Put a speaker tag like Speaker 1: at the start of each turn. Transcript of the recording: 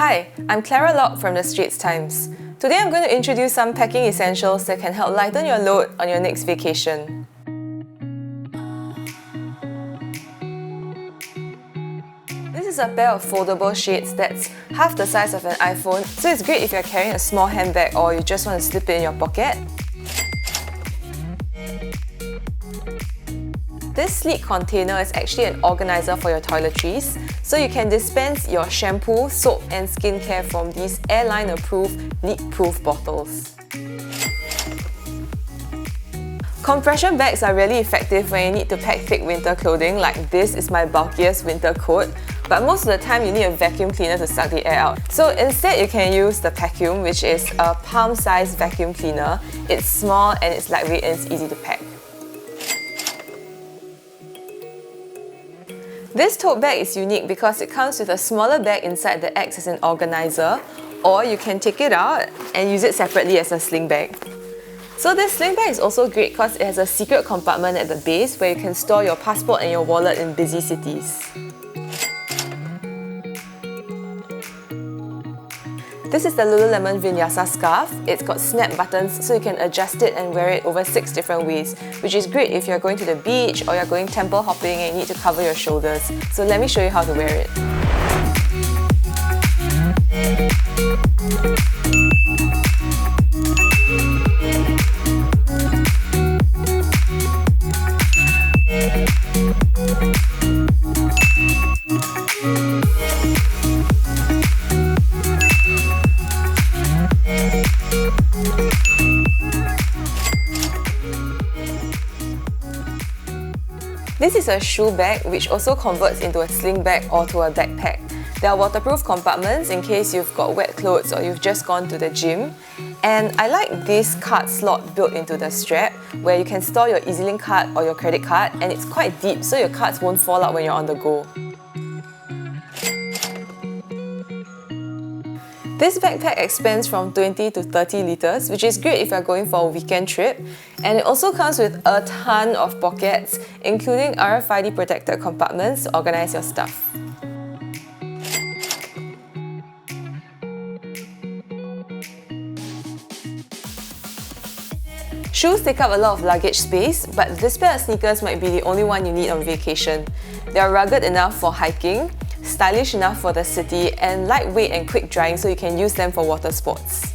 Speaker 1: Hi, I'm Clara Locke from the Straits Times. Today I'm going to introduce some packing essentials that can help lighten your load on your next vacation. This is a pair of foldable shades that's half the size of an iPhone, so it's great if you're carrying a small handbag or you just want to slip it in your pocket. This sleek container is actually an organizer for your toiletries, so you can dispense your shampoo, soap and skincare from these airline-approved, leak-proof bottles. Compression bags are really effective when you need to pack thick winter clothing, like this is my bulkiest winter coat, but most of the time you need a vacuum cleaner to suck the air out. So instead you can use the Vacuum, which is a palm-sized vacuum cleaner. It's small and it's lightweight and it's easy to pack. This tote bag is unique because it comes with a smaller bag inside that acts as an organizer, or you can take it out and use it separately as a sling bag. So this sling bag is also great because it has a secret compartment at the base where you can store your passport and your wallet in busy cities. This is the Lululemon Vinyasa scarf. It's got snap buttons so you can adjust it and wear it over 6 different ways, which is great if you're going to the beach or you're going temple hopping and you need to cover your shoulders. So let me show you how to wear it. This is a shoe bag which also converts into a sling bag or to a backpack. There are waterproof compartments in case you've got wet clothes or you've just gone to the gym. And I like this card slot built into the strap where you can store your EasyLink card or your credit card, and it's quite deep so your cards won't fall out when you're on the go. This backpack expands from 20 to 30 litres, which is great if you're going for a weekend trip. And it also comes with a ton of pockets, including RFID protected compartments to organise your stuff. Shoes take up a lot of luggage space, but this pair of sneakers might be the only one you need on vacation. They are rugged enough for hiking, stylish enough for the city, and lightweight and quick drying so you can use them for water sports.